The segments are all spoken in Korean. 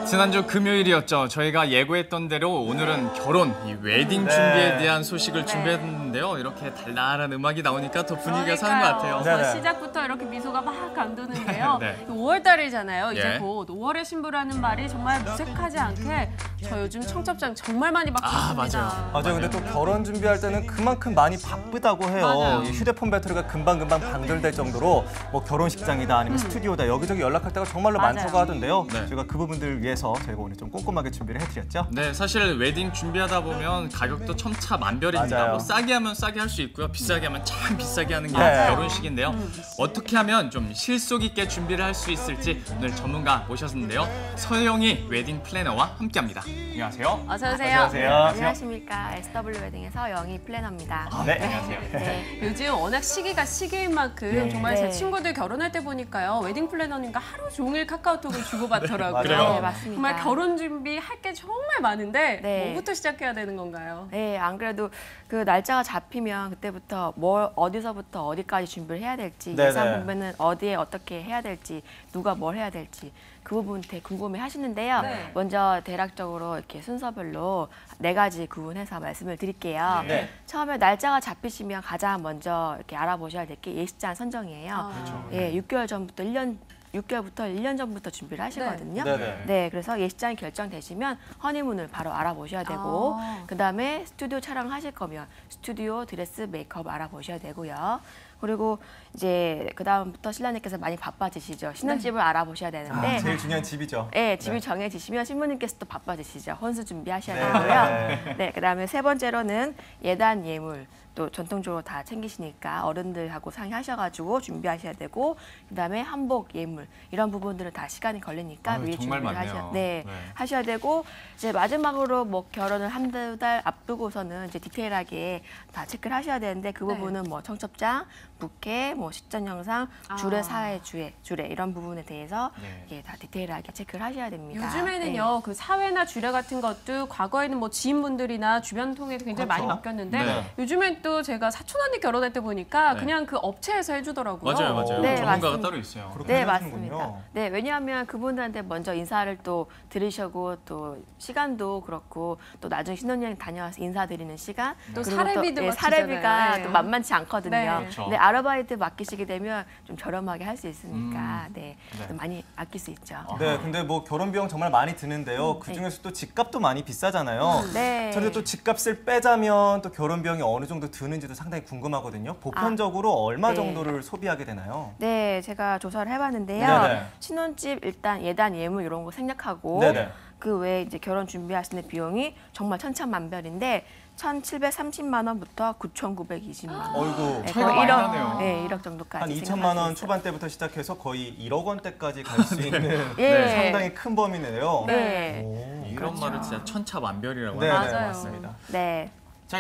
지난주 금요일이었죠. 저희가 예고했던 대로 오늘은 결혼, 이 웨딩 준비에 대한 소식을 준비했는데요. 이렇게 달달한 음악이 나오니까 더 분위기가 사는 것 같아요. 시작부터 이렇게 미소가 막 감도는데요. 네. 5월달이잖아요. 이제 예. 곧 5월의 신부라는 말이 정말 무색하지 않게 저 요즘 청첩장 정말 많이 받고 있습니다. 맞아요. 근데 또 결혼 준비할 때는 그만큼 많이 바쁘다고 해요. 맞아요. 이 휴대폰 배터리가 금방금방 방전될 정도로 뭐 결혼식장이다 아니면 스튜디오다 여기저기 연락할 때가 정말로 맞아요. 많다고 하던데요. 네. 저희가 그 부분들을 위해서 저희가 오늘 좀 꼼꼼하게 준비를 해드렸죠. 네, 사실 웨딩 준비하다 보면 가격도 천차만별입니다. 맞아요. 뭐 싸게 하면 싸게 할 수 있고요. 비싸게 하면 참 비싸게 하는 게 맞아요. 결혼식인데요. 어떻게 하면 좀 실속 있게 준비를 할 수 있을지 오늘 전문가 모셨는데요. 서영희 웨딩 플래너와 함께합니다. 안녕하세요. 어서 오세요. 안녕하세요. 안녕하십니까. SW 웨딩에서 영희 플래너입니다. 네. 안녕하세요. 네. 요즘 워낙 시기가 시기인 만큼 정말 제 네. 친구들 결혼할 때 보니까요. 웨딩 플래너님과 하루 종일 카카오톡을 주고받더라고요. 그래요? 네, 맞습니다. 정말 결혼 준비 할 게 정말 많은데 네. 뭐부터 시작해야 되는 건가요? 네, 안 그래도 그 날짜가 잡히면 그때부터 뭘 어디서부터 어디까지 준비를 해야 될지, 네네. 예산 보면은 어디에 어떻게 해야 될지, 누가 뭘 해야 될지 그 부분 되게 궁금해 하시는데요. 네. 먼저 대략적으로 이렇게 순서별로 4가지 구분해서 말씀을 드릴게요. 네. 처음에 날짜가 잡히시면 가장 먼저 이렇게 알아보셔야 될 게 예식장 선정이에요. 그렇죠. 예, 6개월부터 1년 전부터 준비를 하시거든요. 네네. 네, 그래서 예식장이 결정되시면 허니문을 바로 알아보셔야 되고 그다음에 스튜디오 촬영하실 거면 스튜디오, 드레스, 메이크업 알아보셔야 되고요. 그리고 이제 그다음부터 신랑님께서 많이 바빠지시죠. 신혼집을 알아보셔야 되는데 제일 중요한 집이죠. 네, 집이 정해지시면 신부님께서 또 바빠지시죠. 혼수 준비하셔야 네. 되고요. 네, 그다음에 3번째로는 예단 예물. 또 전통적으로 다 챙기시니까 어른들하고 상의하셔가지고 준비하셔야 되고 그다음에 한복 예물 이런 부분들은 다 시간이 걸리니까 미리 정말 준비를 많네요. 하셔야 되고 이제 마지막으로 뭐 결혼을 1~2달 앞두고서는 이제 디테일하게 다 체크를 하셔야 되는데 그 부분은 뭐 청첩장, 부케, 뭐 식전 영상, 주례, 사회, 주례 이런 부분에 대해서 이게 다 디테일하게 체크를 하셔야 됩니다. 요즘에는요, 그 사회나 주례 같은 것도 과거에는 뭐 지인분들이나 주변 통해서 굉장히 많이 맡겼는데 네. 요즘엔 또 제가 사촌 언니 결혼할 때 보니까 네. 그냥 그 업체에서 해주더라고요. 맞아요. 네, 전문가가 맞습니다. 따로 있어요. 그렇게 네, 하시는군요. 맞습니다. 네, 왜냐하면 그분들한테 먼저 인사를 또 드리시고 또 시간도 그렇고 또 나중에 신혼여행 다녀와서 인사드리는 시간 또 그리고 사례비도 예, 맡기잖아요. 사례비가 네. 또 만만치 않거든요. 네. 그렇죠. 근데 아르바이트 맡기시게 되면 좀 저렴하게 할 수 있으니까 네, 네. 좀 많이 아낄 수 있죠. 네, 근데 뭐 결혼 비용 정말 많이 드는데요. 그 중에서 또 집값도 많이 비싸잖아요. 네. 저는 또 집값을 빼자면 또 결혼 비용이 어느 정도 드는지도 상당히 궁금하거든요. 보편적으로 얼마 네. 정도를 소비하게 되나요? 네, 제가 조사를 해봤는데요. 네네. 신혼집 일단 예단 예물 이런 거 생략하고 네네. 그 외에 이제 결혼 준비하시는 비용이 정말 천차만별인데 1,730만 원부터 9,920만 원. 어이구. 네, 차이가 거의 많이 나네요. 네, 1억 정도까지. 한 2천만 생각할 수 원 있어요. 초반대부터 시작해서 거의 1억 원대까지 갈 수 있는 예. 상당히 큰 범위네요. 네. 오. 이런 말을 진짜 천차만별이라고 네, 하네요. 네, 맞아요. 맞습니다. 네. 자,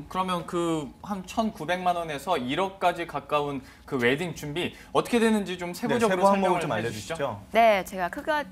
그러면 그 한 1,900만 원에서 1억까지 가까운 그 웨딩 준비 어떻게 되는지 좀 네, 세부적으로 세부 항목을 설명을 좀 해주시죠. 알려주시죠. 네, 제가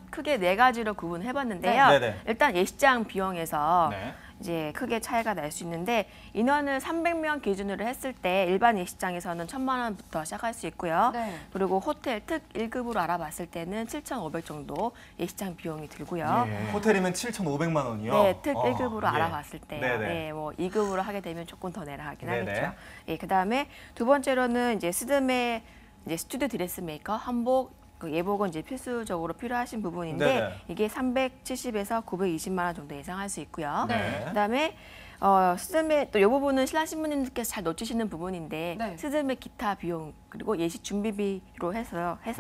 크게 4가지로 구분해봤는데요. 네, 네. 일단 예식장 비용에서 네. 이제 크게 차이가 날 수 있는데 인원을 300명 기준으로 했을 때 일반 예식장에서는 1,000만 원부터 시작할 수 있고요. 네. 그리고 호텔 특 1급으로 알아봤을 때는 7,500 정도 예식장 비용이 들고요. 예. 호텔이면 7,500만 원이요. 네, 특 1급으로 예. 알아봤을 때, 네네. 네, 뭐 2급으로 하게 되면 조금 더 내라 하긴 네네. 하겠죠. 예, 그다음에 두 번째로는 이제 스드메 이제 스튜디오 드레스 메이커, 한복, 그 예복은 이제 필수적으로 필요하신 부분인데 네네. 이게 370에서 920만 원 정도 예상할 수 있고요. 네. 그다음에 스드메 또 이 부분은 신랑 신부님들께서 잘 놓치시는 부분인데 네. 스드메 기타 비용 그리고 예식 준비비로 해서 네.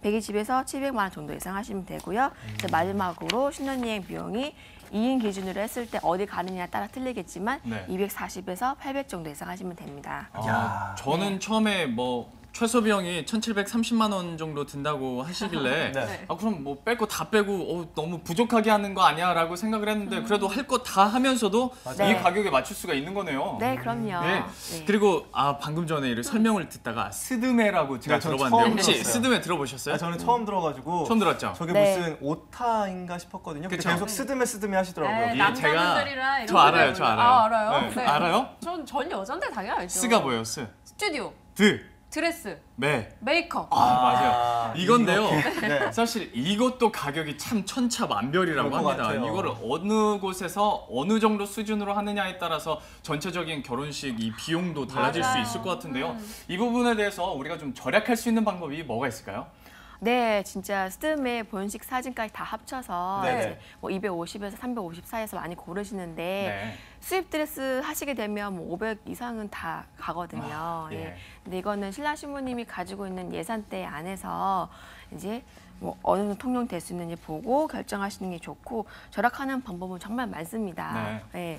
120에서 700만 원 정도 예상하시면 되고요. 이제 마지막으로 신혼여행 비용이 2인 기준으로 했을 때 어디 가느냐에 따라 틀리겠지만 네. 240에서 800 정도 예상하시면 됩니다. 야. 저는 처음에 뭐 최소 비용이 1,730만 원 정도 든다고 하시길래 네. 그럼 뭐 뺄 거 다 빼고 너무 부족하게 하는 거 아니야라고 생각을 했는데 그래도 할 거 다 하면서도 맞아요. 이 가격에 맞출 수가 있는 거네요. 네, 그럼요. 네. 네. 그리고 방금 전에 이 설명을 듣다가 스드메라고 제가 네, 저는 들어봤는데 처음 혹시 들었어요. 스드메 들어보셨어요? 저는 처음 들어가지고 처음 들었죠? 저게 네. 무슨 오타인가 싶었거든요. 근데 그쵸? 계속 스드메 하시더라고요. 네, 이게 남자분들이라 저 알아요, 저 알아요. 아, 알아요? 네. 알아요? 전 여잔데 당연히 알죠. 스가 뭐예요, 스? 스튜디오. 드. 드레스, 네. 메이크업. 맞아요. 이건데요. 네. 사실 이것도 가격이 참 천차만별이라고 그럴 것 합니다. 같아요. 이거를 어느 곳에서 어느 정도 수준으로 하느냐에 따라서 전체적인 결혼식 이 비용도 달라질 맞아요. 수 있을 것 같은데요. 이 부분에 대해서 우리가 좀 절약할 수 있는 방법이 뭐가 있을까요? 네, 진짜 스드메 본식 사진까지 다 합쳐서 네네. 이제 뭐 250에서 350 사이에서 많이 고르시는데 네. 수입 드레스 하시게 되면 뭐 500 이상은 다 가거든요. 예. 예. 근데 이거는 신랑 신부님이 가지고 있는 예산대 안에서 이제 뭐 어느 정도 통용될 수 있는지 보고 결정하시는 게 좋고 절약하는 방법은 정말 많습니다. 예.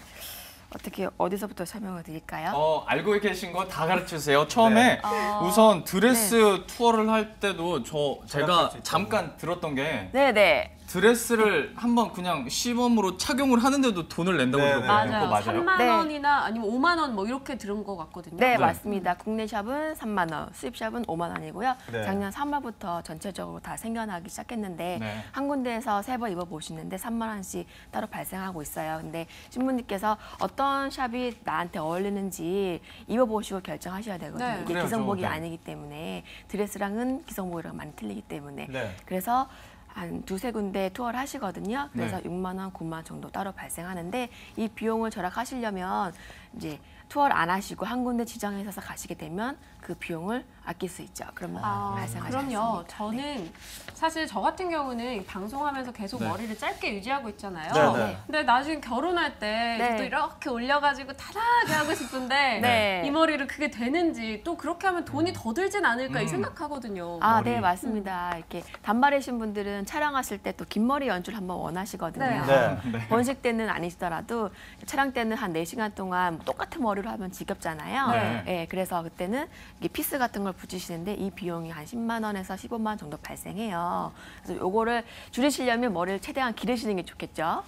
어떻게 어디서부터 설명을 드릴까요? 알고 계신 거 다 가르쳐 주세요. 처음에 우선 드레스 투어를 할 때도 제가 절약할 수 있다고. 잠깐 들었던 게 네네. 드레스를 한번 그냥 시범으로 착용을 하는데도 돈을 낸다고 네, 들었거든요. 네. 그거 맞아요. 맞아요? 3만 네. 원이나 아니면 5만 원 뭐 이렇게 들은 것 같거든요. 네, 네. 맞습니다. 국내 샵은 3만 원, 수입 샵은 5만 원이고요. 네. 작년 3월부터 전체적으로 다 생겨나기 시작했는데 네. 한 군데에서 3번 입어보시는데 3만 원씩 따로 발생하고 있어요. 근데 신부님께서 어떤 샵이 나한테 어울리는지 입어보시고 결정하셔야 되거든요. 네. 이게 그래야죠. 기성복이 네. 아니기 때문에 드레스랑은 기성복이랑 많이 틀리기 때문에 네. 그래서 한 두세 군데 투어를 하시거든요. 그래서 네. 6만 원, 9만 원 정도 따로 발생하는데 이 비용을 절약하시려면 이제 투어를 안 하시고 한 군데 지정해 있어서 가시게 되면 그 비용을 아낄 수 있죠. 그러면 발생하지 그럼요. 않습니다. 저는 사실 저 같은 경우는 방송하면서 계속 네. 머리를 짧게 유지하고 있잖아요. 네, 네. 근데 나중에 결혼할 때 네. 또 이렇게 올려가지고 타닥하게 하고 싶은데 네. 이 머리를 그게 되는지 또 그렇게 하면 돈이 더 들진 않을까 이 생각하거든요. 아, 머리. 네, 맞습니다. 이렇게 단발이신 분들은 촬영하실 때 또 긴 머리 연출 한번 원하시거든요. 네. 네. 본식 때는 아니시더라도 촬영 때는 한 4시간 동안 똑같은 머리로 하면 지겹잖아요. 네. 예, 그래서 그때는 이게 피스 같은 걸 붙이시는데 이 비용이 한 10만 원에서 15만 원 정도 발생해요. 그래서 요거를 줄이시려면 머리를 최대한 기르시는 게 좋겠죠.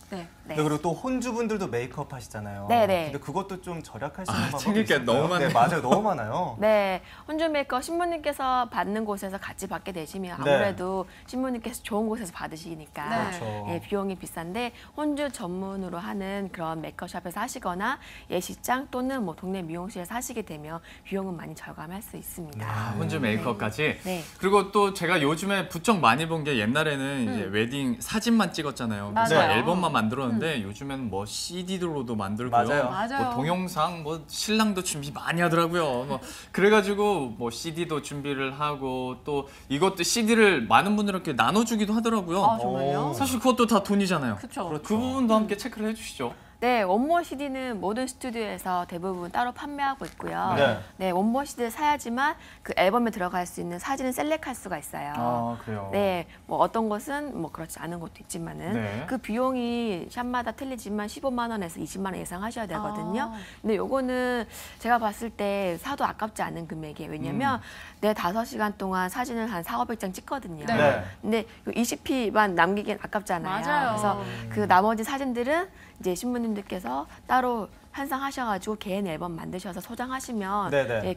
네. 네. 네, 그리고 또 혼주분들도 메이크업 하시잖아요. 네네. 근데 그것도 좀 절약할 수 있는 방법이 챙길 게 있을까요? 너무 많네요. 네, 맞아요. 너무 많아요. 네, 혼주 메이크업 신부님께서 받는 곳에서 같이 받게 되시면 네. 아무래도 신부님께서 좋은 곳에서 받으시니까 네. 그렇죠. 예, 비용이 비싼데 혼주 전문으로 하는 그런 메이크업샵에서 하시거나 예시장 또는 뭐 동네 미용실에서 하시게 되면 비용은 많이 절감할 수 있습니다. 혼주 메이크업까지. 네. 그리고 또 제가 요즘에 부쩍 많이 본 게 옛날에는 이제 웨딩 사진만 찍었잖아요. 그래서 맞아요. 앨범만 만들었는데 요즘엔 뭐 CD로도 만들고요. 맞아요. 맞아요. 뭐 동영상, 뭐 신랑도 준비 많이 하더라고요. 뭐 그래가지고 뭐 CD도 준비를 하고 또 이것도 CD를 많은 분들에게 나눠주기도 하더라고요. 아, 정말요? 사실 그것도 다 돈이잖아요. 그렇죠. 그 부분도 함께 체크를 해주시죠. 네, 원모 CD는 모든 스튜디오에서 대부분 따로 판매하고 있고요. 네. 네, 원모 CD를 사야지만 그 앨범에 들어갈 수 있는 사진을 셀렉할 수가 있어요. 아, 그래요. 네, 뭐 어떤 것은 뭐 그렇지 않은 것도 있지만은 네. 그 비용이 샵마다 틀리지만 15만 원에서 20만 원 예상하셔야 되거든요. 아. 근데 요거는 제가 봤을 때 사도 아깝지 않은 금액이에요. 왜냐면 내 5시간 동안 사진을 한 400~500장 찍거든요. 네. 네. 근데 20p만 남기긴 아깝잖아요. 맞아요. 그래서 그 나머지 사진들은 이제 신부님들께서 따로 한상하셔가지고 개인 앨범 만드셔서 소장하시면 네네. 예,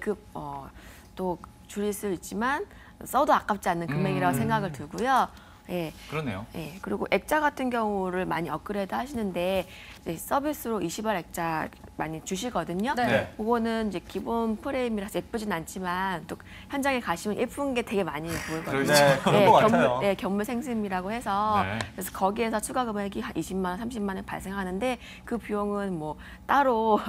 또 줄일 수 있지만 써도 아깝지 않는 금액이라고 생각을 들고요. 예. 그러네요. 예, 그리고 액자 같은 경우를 많이 업그레이드 하시는데 이제 서비스로 20알 액자 많이 주시거든요. 네. 네. 그거는 이제 기본 프레임이라서 예쁘진 않지만 또 현장에 가시면 예쁜 게 되게 많이 보이거든요. 그렇죠. 네, 그런 것 같아요. 견물생심이라고 해서 네. 그래서 거기에서 추가 금액이 한 20만 원, 30만 원 발생하는데 그 비용은 뭐 따로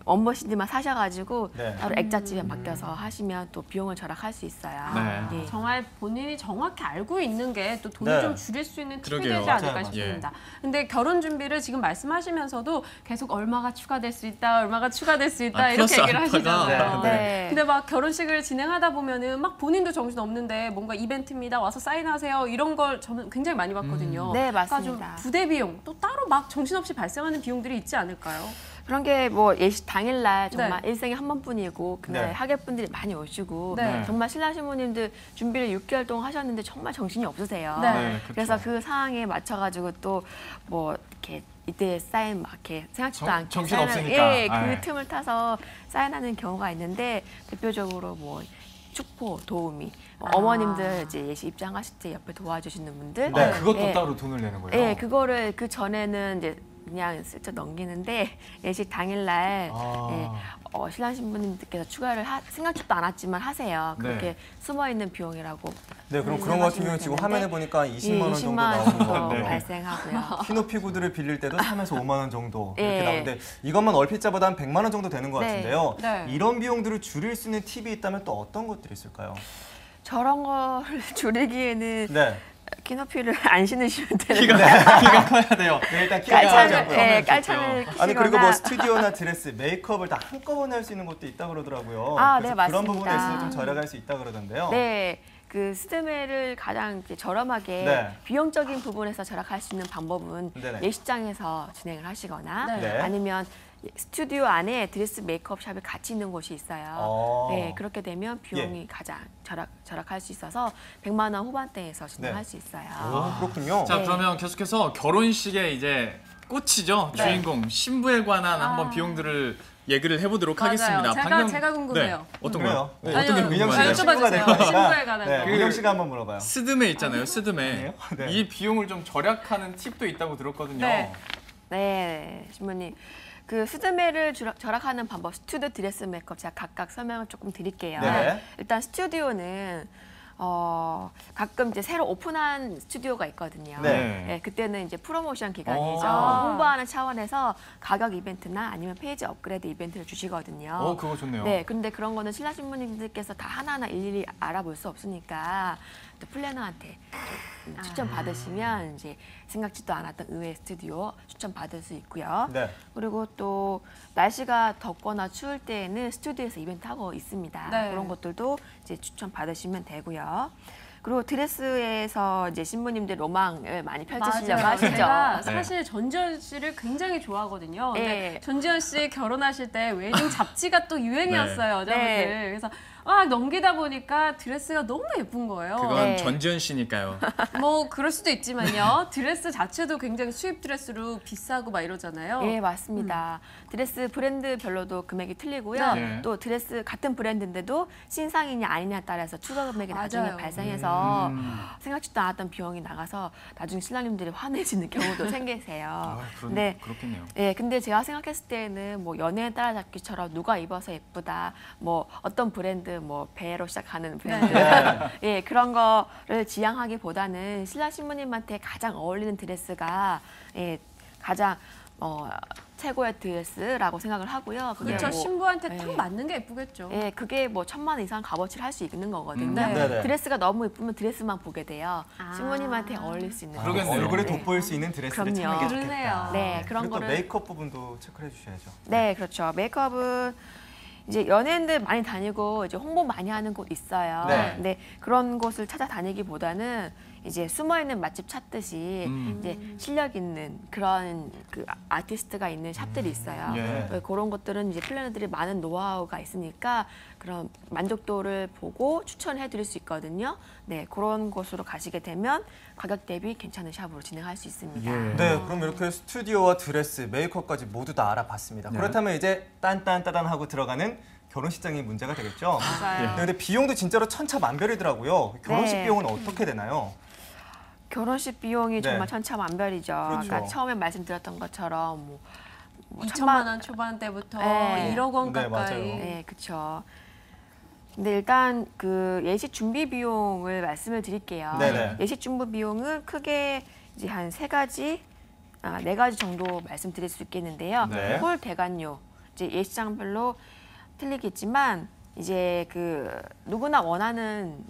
원모 CD만 사셔가지고 네. 따로 액자집에 맡겨서 하시면 또 비용을 절약할 수 있어요. 네. 예. 정말 본인이 정확히 알고 있는 게 또 돈을 네. 좀 줄일 수 있는 팁이 그러게요. 되지 않을까 맞아요, 싶습니다. 근데 결혼 준비를 지금 말씀하시면서도 계속 얼마가 추가될 수 있다, 얼마가 추가될 수 있다 이렇게 플러스 얘기를 알파가. 하시잖아요. 네. 근데 막 결혼식을 진행하다 보면은 막 본인도 정신 없는데 뭔가 이벤트입니다. 와서 사인하세요. 이런 걸 저는 굉장히 많이 봤거든요. 네, 그러니까 맞습니다. 좀 부대 비용 또 따로 막 정신없이 발생하는 비용들이 있지 않을까요? 그런 게 뭐 예식 당일날 정말 네. 일생에 한 번뿐이고 그날 네. 하객분들이 많이 오시고 네. 정말 신랑 신부님들 준비를 6개월 동안 하셨는데 정말 정신이 없으세요. 네. 네, 그렇죠. 그래서 그 상황에 맞춰가지고 또 뭐 이렇게 이때 사인 막 이렇게 생각지도 않게 정신 사인하는- 없으니까. 예, 그 아, 예. 틈을 타서 사인하는 경우가 있는데 대표적으로 뭐 축포 도우미 뭐 어머님들 이제 예식 입장하실 때 옆에 도와주시는 분들 네. 그것도 예. 따로 돈을 내는 거예요? 예, 그거를 그 전에는 이제 그냥 슬쩍 넘기는데 예식 당일날 신랑 신부님들께서 추가를 생각지도 않았지만 하세요. 그렇게 네. 숨어있는 비용이라고. 네, 그럼 그런 거 같은 경우는 지금 화면에 보니까 20만 원 정도 20만 원 나오는 정도 거. 발생하고요. 키높이 구두를 빌릴 때도 3에서 5만 원 정도 이렇게 예. 나오는데 이것만 얼핏 잡아도 한 100만 원 정도 되는 것 네. 같은데요. 네. 이런 비용들을 줄일 수 있는 팁이 있다면 또 어떤 것들이 있을까요? 저런 거를 줄이기에는 네. 키높이를 안 신으시면 되는 키가 커야 돼요. 네, 일단 키가 작지 깔창을 않고요. 깔창을 끼시거나. 아니 그리고 뭐 스튜디오나 드레스, 메이크업을 다 한꺼번에 할 수 있는 것도 있다 그러더라고요. 아, 그래서 네, 그런 맞습니다. 부분에 있어서 좀 절약할 수 있다 그러던데요. 네, 그 스드메를 가장 이제 저렴하게 네. 비용적인 부분에서 절약할 수 있는 방법은 네네. 예식장에서 진행을 하시거나 네. 아니면 스튜디오 안에 드레스 메이크업 샵이 같이 있는 곳이 있어요. 네, 그렇게 되면 비용이 가장 절약할 수 있어서 100만 원 후반대에서 진행할 수 있어요. 그렇군요. 자, 네. 그러면 계속해서 결혼식의 이제 꽃이죠. 주인공 신부에 관한 한번 비용들을 얘기를 해보도록 맞아요. 하겠습니다. 제가 궁금해요. 네, 어떤 그래요. 거요? 네, 어떤 게 민영 궁금해요? 씨가 신부가 될 여쭤봐주세요. 거니까. 신부에 관한 네, 거. 민영 씨가 한번 물어봐요. 스드메 있잖아요. 스드메. 아니에요? 네. 이 비용을 좀 절약하는 팁도 있다고 들었거든요. 네. 네, 신부님. 그 스드메를 절약하는 방법, 스튜디오 드레스 메이크업 제가 각각 설명을 조금 드릴게요. 네. 일단 스튜디오는 가끔 이제 새로 오픈한 스튜디오가 있거든요. 네. 네, 그때는 이제 프로모션 기간이죠. 오. 홍보하는 차원에서 가격 이벤트나 아니면 페이지 업그레이드 이벤트를 주시거든요. 그거 좋네요. 네, 근데 그런 거는 신랑 신부님들께서 다 하나하나 일일이 알아볼 수 없으니까 또 플래너한테 좀 추천 받으시면 이제 생각지도 않았던 의외의 스튜디오 추천 받을 수 있고요. 네. 그리고 또 날씨가 덥거나 추울 때에는 스튜디오에서 이벤트 하고 있습니다. 네. 그런 것들도 이제 추천 받으시면 되고요. 그리고 드레스에서 이제 신부님들 로망을 많이 펼치시려고 맞아요. 하시죠. 제가 네. 사실 전지현 씨를 굉장히 좋아하거든요. 근데 네. 전지현 씨 결혼하실 때 웨딩 잡지가 또 유행이었어요, 여자분들. 네. 그래서 막 넘기다 보니까 드레스가 너무 예쁜 거예요. 그건 네. 전지현 씨니까요. 뭐 그럴 수도 있지만요. 드레스 자체도 굉장히 수입 드레스로 비싸고 막 이러잖아요. 예, 맞습니다. 드레스 브랜드별로도 금액이 틀리고요. 네. 또 드레스 같은 브랜드인데도 신상이냐 아니냐에 따라서 추가 금액이 나중에 맞아요. 발생해서 생각지도 않았던 비용이 나가서 나중에 신랑님들이 화내시는 경우도 생기세요. 네. 그렇겠네요. 예, 근데 제가 생각했을 때는 뭐 연예인 따라잡기처럼 누가 입어서 예쁘다, 뭐 어떤 브랜드, 뭐 배로 시작하는 브랜드, 예, 그런 거를 지향하기보다는 신랑 신부님한테 가장 어울리는 드레스가 가장 최고의 드레스라고 생각을 하고요. 그게 그렇죠. 뭐, 신부한테 예. 딱 맞는 게 예쁘겠죠. 예, 그게 뭐 1,000만 원 이상 값어치를 할 수 있는 거거든요. 네. 네네. 드레스가 너무 예쁘면 드레스만 보게 돼요. 아. 신부님한테 어울릴 수 있는. 그러겠네요. 얼굴에 네. 돋보일 수 있는 드레스를 그럼요. 찾는 게 좋겠다. 그러네요. 네, 그런 그리고 또 거를- 메이크업 부분도 체크를 해주셔야죠. 네, 그렇죠. 메이크업은 이제 연예인들 많이 다니고 이제 홍보 많이 하는 곳 있어요. 네. 근데 그런 곳을 찾아다니기보다는 이제 숨어 있는 맛집 찾듯이 이제 실력 있는 그런 그 아티스트가 있는 샵들이 있어요. 예. 네, 그런 것들은 이제 플래너들이 많은 노하우가 있으니까 그런 만족도를 보고 추천해 드릴 수 있거든요. 네, 그런 곳으로 가시게 되면 가격 대비 괜찮은 샵으로 진행할 수 있습니다. 네, 그럼 이렇게 스튜디오와 드레스, 메이크업까지 모두 다 알아봤습니다. 그렇다면 이제 딴딴따단하고 들어가는 결혼식장이 문제가 되겠죠? 맞아요. 네, 근데 비용도 진짜로 천차만별이더라고요. 결혼식 네. 비용은 어떻게 되나요? 결혼식 비용이 네. 정말 천차만별이죠. 그렇죠. 그러니까 처음에 말씀드렸던 것처럼 뭐 2천만 원 초반대부터 네. 1억 원 네, 가까이. 맞아요. 네, 그렇죠. 근데 일단 그 예식 준비 비용을 말씀을 드릴게요. 네네. 예식 준비 비용은 크게 이제 한 네 가지 정도 말씀드릴 수 있겠는데요. 네. 홀 대관료, 이제 예식장별로 틀리겠지만 이제 그 누구나 원하는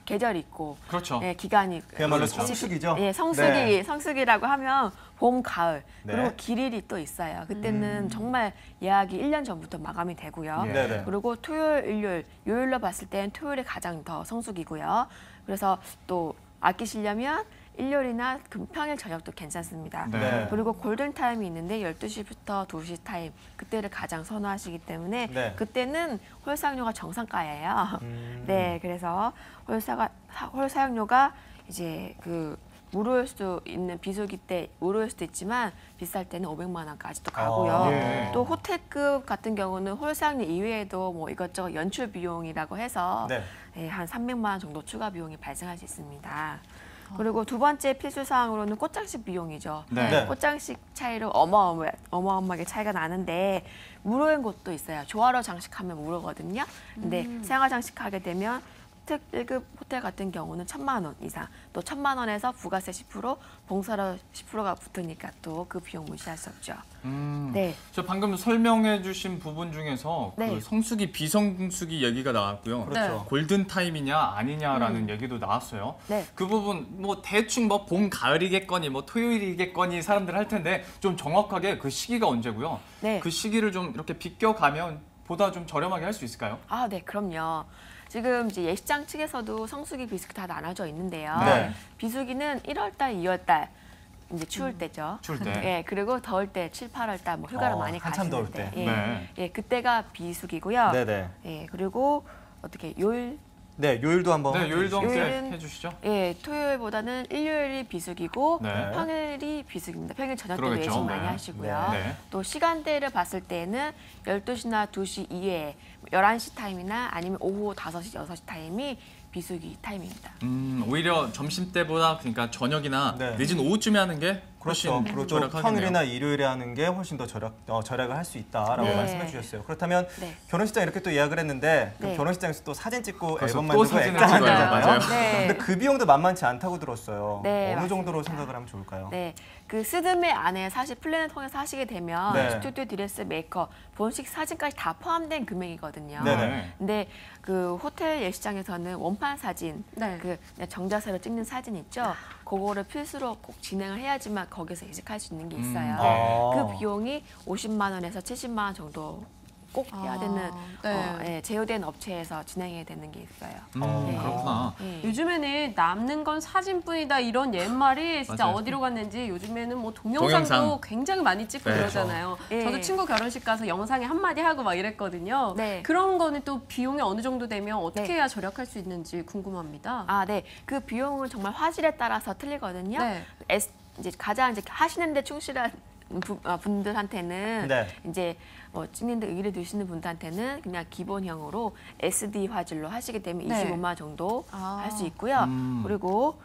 계절이 있고 그렇죠. 기간이 그야말로 있- 성수기죠? 예, 네. 성수기라고 하면 봄, 가을 네. 그리고 길일이 또 있어요. 그때는 정말 예약이 1년 전부터 마감이 되고요. 예. 네네. 그리고 토요일, 일요일, 요일로 봤을 때는 토요일이 가장 더 성수기고요. 그래서 또 아끼시려면 일요일이나 평일 저녁도 괜찮습니다. 네. 그리고 골든 타임이 있는데 12시부터 2시 타임 그때를 가장 선호하시기 때문에 네. 그때는 홀 사용료가 정상가예요. 네, 그래서 홀 사용료가 이제 그 무료일 수도 있는 비수기 때 무료일 수도 있지만 비쌀 때는 500만 원까지도 가고요. 예. 또 호텔급 같은 경우는 홀 사용료 이외에도 뭐 이것저것 연출 비용이라고 해서 네. 한 300만 원 정도 추가 비용이 발생할 수 있습니다. 그리고 두 번째 필수 사항으로는 꽃장식 비용이죠. 네. 꽃장식 차이로 어마어마하게 차이가 나는데 무료인 곳도 있어요. 조화로 장식하면 무료거든요. 근데 생활 장식하게 되면 호텔 1급 호텔 같은 경우는 1,000만 원 이상, 또 1,000만 원에서 부가세 10%, 봉사료 10%가 붙으니까 또 그 비용 무시할 수 없죠. 네. 저 방금 설명해주신 부분 중에서 네. 그 성수기 비성수기 얘기가 나왔고요. 그렇죠. 골든 타임이냐 아니냐라는 얘기도 나왔어요. 네. 그 부분 뭐 대충 뭐 봄 가을이겠거니 뭐 토요일이겠거니 사람들 할 텐데 좀 정확하게 그 시기가 언제고요. 네. 그 시기를 좀 이렇게 비껴가면 보다 좀 저렴하게 할 수 있을까요? 아, 네, 그럼요. 지금 이제 예식장 측에서도 성수기, 비수기 다 나눠져 있는데요. 네. 비수기는 1월달, 2월달 이제 추울 때죠. 추울 때. 예, 그리고 더울 때 7, 8월달 뭐 휴가를 많이 한참 가시는 더울 때. 때. 예, 네. 예, 그때가 비수기고요. 네네. 예, 그리고 어떻게 요일 네, 요일도 한번. 네, 요일도 함께 요일은- 해주시죠. 예, 토요일보다는 일요일이 비수기고 네. 평일이 비수기입니다. 평일 저녁 때 그러겠죠. 외식 많이 네. 하시고요. 네. 또 시간대를 봤을 때는 12시나 2시 이외에 11시 타임이나 아니면 오후 5시, 6시 타임이 비수기 타임입니다. 오히려 점심 때보다 그러니까 저녁이나 네. 늦은 오후쯤에 하는 게 훨씬 그렇죠. 그리고 또 절약하겠네요. 평일이나 일요일에 하는 게 훨씬 더 절약을 할 수 있다라고 네. 말씀해 주셨어요. 그렇다면 네. 결혼식장 이렇게 또 예약을 했는데 그럼 네. 결혼식장에서 또 사진 찍고 그래서 앨범 또 만들고 사진을 액자 찍어요. 만들잖아요. 맞아요. 네. 근데 그 비용도 만만치 않다고 들었어요. 네, 어느 정도로 맞습니다. 생각을 하면 좋을까요? 네, 그 스드메 안에 사실 플랜을 통해서 하시게 되면 네. 스튜디오 드레스, 메이크업, 본식 사진까지 다 포함된 금액이거든요. 네네. 근데 그 호텔 예식장에서는 원판 사진, 네. 그 정자세로 찍는 사진 있죠. 그거를 필수로 꼭 진행을 해야지만 거기서 예식할 수 있는 게 있어요. 아. 그 비용이 50만 원에서 70만 원 정도 꼭 해야 되는 네. 예, 제휴된 업체에서 진행해야 되는 게 있어요. 네. 그렇구나. 예. 요즘에는 남는 건 사진뿐이다 이런 옛말이 진짜 맞아요. 어디로 갔는지 요즘에는 뭐 동영상도 동영상. 굉장히 많이 찍고 네. 그러잖아요. 예. 저도 친구 결혼식 가서 영상에 한마디 하고 막 이랬거든요. 네. 그런 거는 또 비용이 어느 정도 되면 어떻게 네. 해야 절약할 수 있는지 궁금합니다. 아, 네. 그 비용은 정말 화질에 따라서 틀리거든요. 네. 이제 가장 이제 하시는데 충실한 분들한테는 네. 이제 뭐 찍는데 의의를 두시는 분들한테는 그냥 기본형으로 SD 화질로 하시게 되면 네. 25만 원 정도 아. 할 수 있고요. 그리고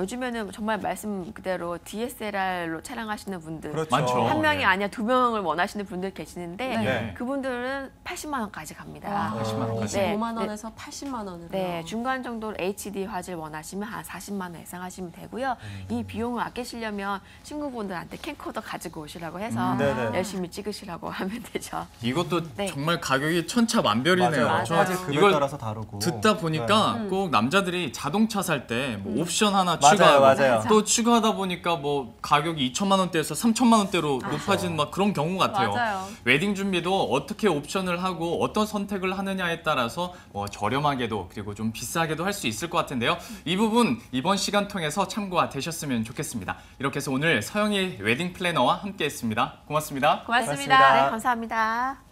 요즘에는 정말 말씀 그대로 DSLR로 촬영하시는 분들 그렇죠. 많죠. 한 명이 네. 아니라 두 명을 원하시는 분들 계시는데 네. 그분들은 80만 원까지 갑니다. 80만 원까지. 네. 25만 원에서 80만 원으로. 네, 중간 정도로 HD 화질 원하시면 한 40만 원 이상 하시면 되고요. 이 비용을 아끼시려면 친구분들한테 캠코더 가지고 오시라고 해서 네네. 열심히 찍으시라고 하면 되죠. 이것도 네. 정말 가격이 천차만별이네요. 맞아요. 저 화질 급에 이걸 따라서 다르고. 듣다 보니까 네. 꼭 남자들이 자동차 살 때 뭐 옵션 하나 맞아요, 추가하고 맞아요. 또 추가하다 보니까 뭐 가격이 2천만 원대에서 3천만 원대로 높아진 막 그런 경우 같아요. 맞아요. 웨딩 준비도 어떻게 옵션을 하고 어떤 선택을 하느냐에 따라서 뭐 저렴하게도 그리고 좀 비싸게도 할 수 있을 것 같은데요. 이 부분 이번 시간 통해서 참고가 되셨으면 좋겠습니다. 이렇게 해서 오늘 서영희 웨딩 플래너와 함께했습니다. 고맙습니다. 고맙습니다. 고맙습니다. 네, 감사합니다.